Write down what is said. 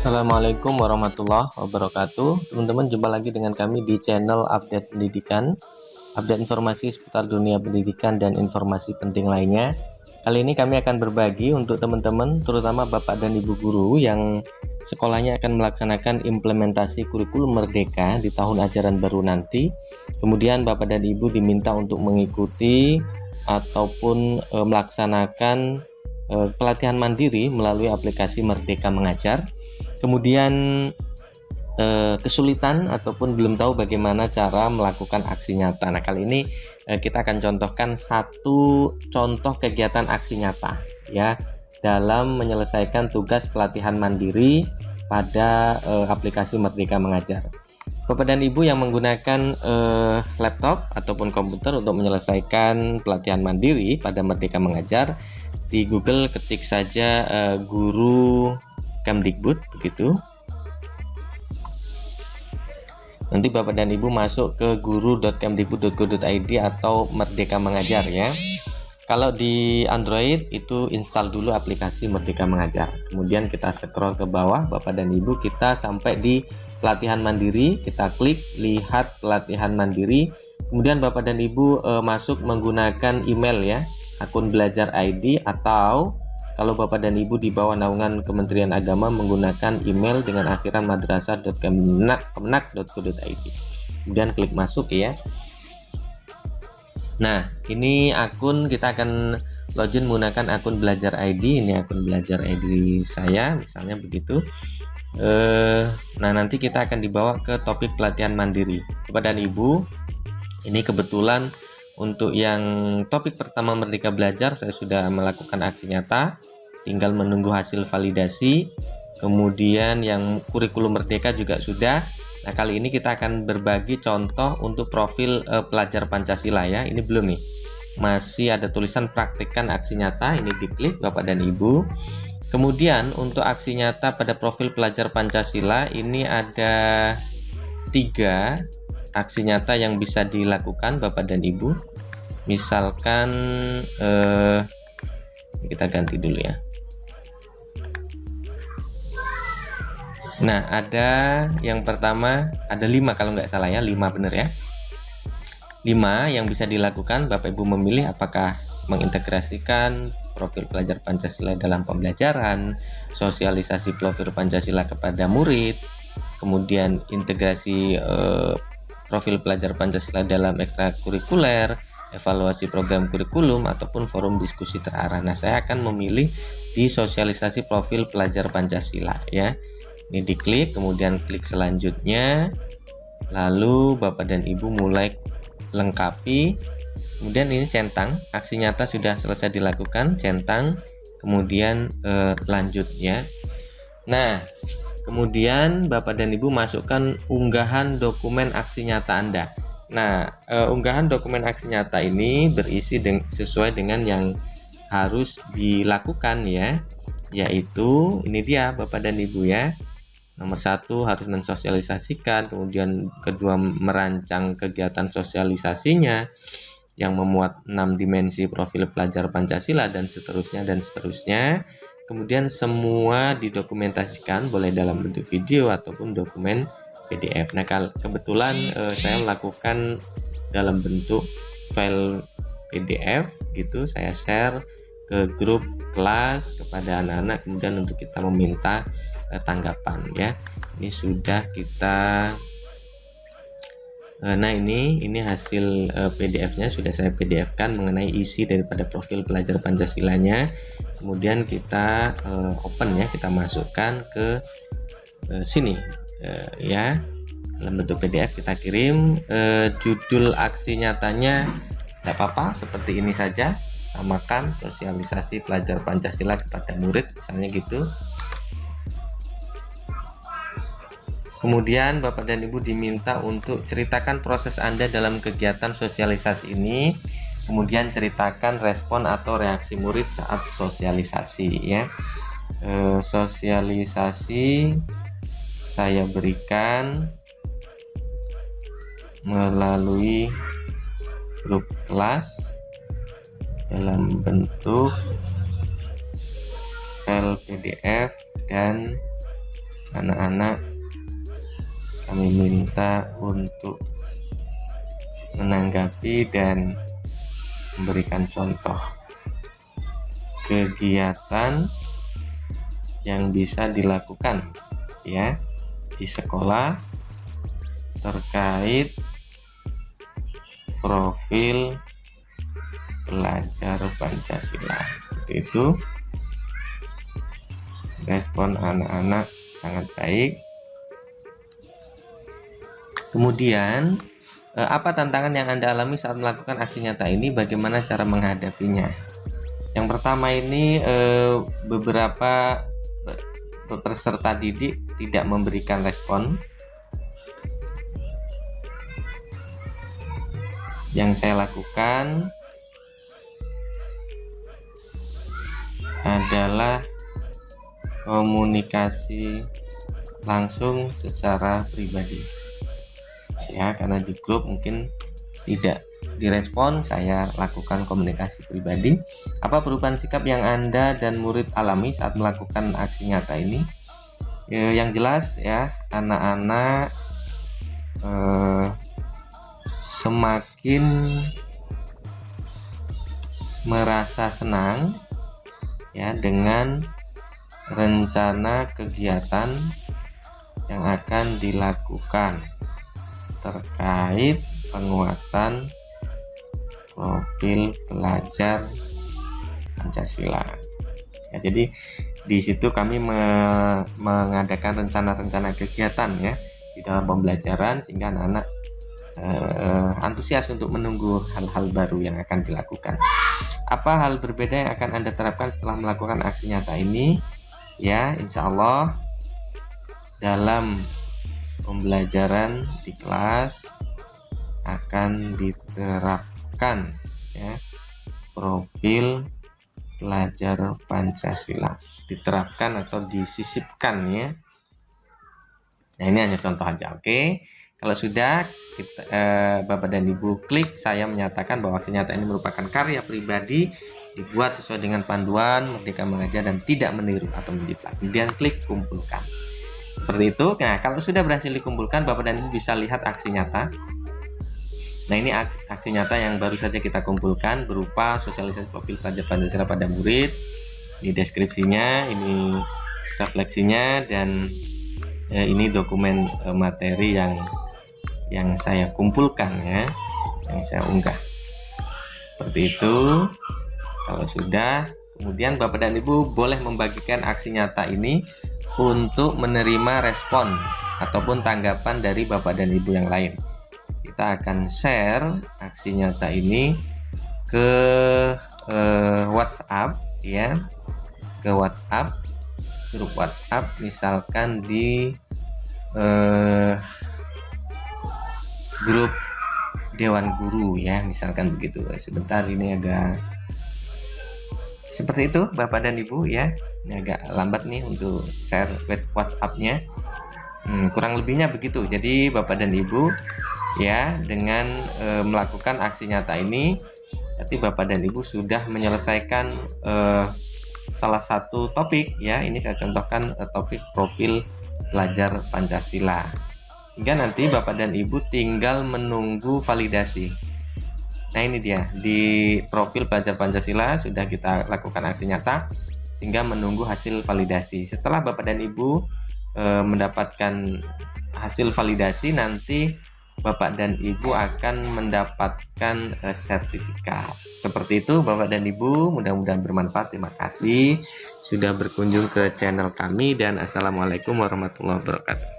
Assalamualaikum warahmatullahi wabarakatuh. Teman-teman, jumpa lagi dengan kami di channel Update Pendidikan, update informasi seputar dunia pendidikan dan informasi penting lainnya. Kali ini kami akan berbagi untuk teman-teman, terutama Bapak dan Ibu guru yang sekolahnya akan melaksanakan implementasi kurikulum Merdeka di tahun ajaran baru nanti. Kemudian Bapak dan Ibu diminta untuk mengikuti ataupun melaksanakan pelatihan mandiri melalui aplikasi Merdeka Mengajar. Kemudian kesulitan ataupun belum tahu bagaimana cara melakukan aksi nyata. Nah, kali ini kita akan contohkan satu contoh kegiatan aksi nyata ya dalam menyelesaikan tugas pelatihan mandiri pada aplikasi Merdeka Mengajar. Bapak dan Ibu yang menggunakan laptop ataupun komputer untuk menyelesaikan pelatihan mandiri pada Merdeka Mengajar, di Google ketik saja guru Kemdikbud begitu. Nanti Bapak dan Ibu masuk ke guru.kemdikbud.go.id atau Merdeka Mengajar ya. Kalau di Android itu install dulu aplikasi Merdeka Mengajar. Kemudian kita scroll ke bawah Bapak dan Ibu, kita sampai di pelatihan mandiri, kita klik lihat pelatihan mandiri. Kemudian Bapak dan Ibu masuk menggunakan email ya, akun belajar ID, atau kalau Bapak dan Ibu di bawah naungan Kementerian Agama menggunakan email dengan akhiran madrasah.kemenak.go.id. Kemudian klik masuk ya. Nah, ini akun, kita akan login menggunakan akun belajar ID. Ini akun belajar ID saya, misalnya begitu. Nah, nanti kita akan dibawa ke topik pelatihan mandiri. Bapak dan Ibu, ini kebetulan untuk yang topik pertama Merdeka Belajar saya sudah melakukan aksi nyata, tinggal menunggu hasil validasi. Kemudian yang kurikulum Merdeka juga sudah. Nah, kali ini kita akan berbagi contoh untuk profil pelajar Pancasila ya. Ini belum nih, masih ada tulisan praktekkan aksi nyata, ini diklik Bapak dan Ibu. Kemudian untuk aksi nyata pada profil pelajar Pancasila ini ada 3 aksi nyata yang bisa dilakukan Bapak dan Ibu. Misalkan kita ganti dulu ya. Nah, ada yang pertama, ada 5 kalau nggak salah ya, 5 bener ya. 5 yang bisa dilakukan, Bapak Ibu memilih apakah mengintegrasikan profil pelajar Pancasila dalam pembelajaran, sosialisasi profil Pancasila kepada murid, kemudian integrasi profil pelajar Pancasila dalam ekstrakurikuler, evaluasi program kurikulum, ataupun forum diskusi terarah. Nah, saya akan memilih di sosialisasi profil pelajar Pancasila ya. Ini diklik, kemudian klik selanjutnya, lalu Bapak dan Ibu mulai lengkapi. Kemudian ini centang, aksi nyata sudah selesai dilakukan, centang, kemudian lanjut ya. Nah, kemudian Bapak dan Ibu masukkan unggahan dokumen aksi nyata Anda. Nah, unggahan dokumen aksi nyata ini berisi sesuai dengan yang harus dilakukan ya, yaitu ini dia Bapak dan Ibu ya. Nomor 1 harus mensosialisasikan, kemudian kedua merancang kegiatan sosialisasinya yang memuat 6 dimensi profil pelajar Pancasila dan seterusnya dan seterusnya. Kemudian semua didokumentasikan, boleh dalam bentuk video ataupun dokumen PDF. Nah, kebetulan saya melakukan dalam bentuk file PDF gitu, saya share ke grup kelas kepada anak-anak, kemudian untuk kita meminta tanggapan ya. Ini sudah kita nah ini hasil PDF-nya sudah saya PDF-kan mengenai isi daripada profil pelajar Pancasilanya. Kemudian kita open ya, kita masukkan ke sini ya, dalam bentuk PDF kita kirim. Judul aksi nyatanya tidak apa-apa, seperti ini saja, samakan sosialisasi pelajar Pancasila kepada murid, misalnya gitu. Kemudian Bapak dan Ibu diminta untuk ceritakan proses Anda dalam kegiatan sosialisasi ini, kemudian ceritakan respon atau reaksi murid saat sosialisasi ya. Sosialisasi saya berikan melalui grup kelas dalam bentuk file PDF dan anak-anak kami minta untuk menanggapi dan memberikan contoh kegiatan yang bisa dilakukan ya di sekolah terkait profil pelajar Pancasila. Seperti itu. Respon anak-anak sangat baik. Kemudian, apa tantangan yang Anda alami saat melakukan aksi nyata ini? Bagaimana cara menghadapinya? Yang pertama ini beberapa peserta didik tidak memberikan respon. Yang saya lakukan adalah komunikasi langsung secara pribadi ya, karena di grup mungkin tidak direspon. Saya lakukan komunikasi pribadi. Apa perubahan sikap yang Anda dan murid alami saat melakukan aksi nyata ini? Yang jelas ya, anak-anak semakin merasa senang ya dengan rencana kegiatan yang akan dilakukan terkait penguatan profil pelajar Pancasila. Ya, jadi di situ kami mengadakan rencana-rencana kegiatan ya di dalam pembelajaran sehingga anak-anak antusias untuk menunggu hal-hal baru yang akan dilakukan. Apa hal berbeda yang akan Anda terapkan setelah melakukan aksi nyata ini? Ya, insya Allah dalam pembelajaran di kelas akan diterapkan ya profil pelajar Pancasila, diterapkan atau disisipkan ya. Nah, ini hanya contoh aja, oke? Kalau sudah, Bapak dan Ibu klik saya menyatakan bahwa aksi nyata ini merupakan karya pribadi dibuat sesuai dengan panduan Merdeka Mengajar dan tidak meniru atau menjiplak. Kemudian klik kumpulkan. Seperti itu. Nah, kalau sudah berhasil dikumpulkan, Bapak dan Ibu bisa lihat aksi nyata. Nah, ini aksi nyata yang baru saja kita kumpulkan berupa sosialisasi profil pelajar Pancasila pada murid. Ini deskripsinya, ini refleksinya, dan ini dokumen materi yang saya kumpulkan ya, yang saya unggah. Seperti itu. Kalau sudah, kemudian Bapak dan Ibu boleh membagikan aksi nyata ini untuk menerima respon ataupun tanggapan dari Bapak dan Ibu yang lain. Kita akan share aksi nyata ini ke WhatsApp ya, ke WhatsApp, grup WhatsApp, misalkan di grup Dewan Guru ya, misalkan begitu. Sebentar, ini agak seperti itu Bapak dan Ibu ya. Ini agak lambat nih untuk share WhatsApp-nya. Kurang lebihnya begitu. Jadi Bapak dan Ibu ya, dengan melakukan aksi nyata ini, berarti Bapak dan Ibu sudah menyelesaikan salah satu topik ya. Ini saya contohkan topik profil pelajar Pancasila. Hingga nanti Bapak dan Ibu tinggal menunggu validasi. Nah, ini dia, di profil pelajar Pancasila sudah kita lakukan aksi nyata sehingga menunggu hasil validasi. Setelah Bapak dan Ibu mendapatkan hasil validasi, nanti Bapak dan Ibu akan mendapatkan sertifikat. Seperti itu Bapak dan Ibu, mudah-mudahan bermanfaat. Terima kasih sudah berkunjung ke channel kami dan assalamualaikum warahmatullahi wabarakatuh.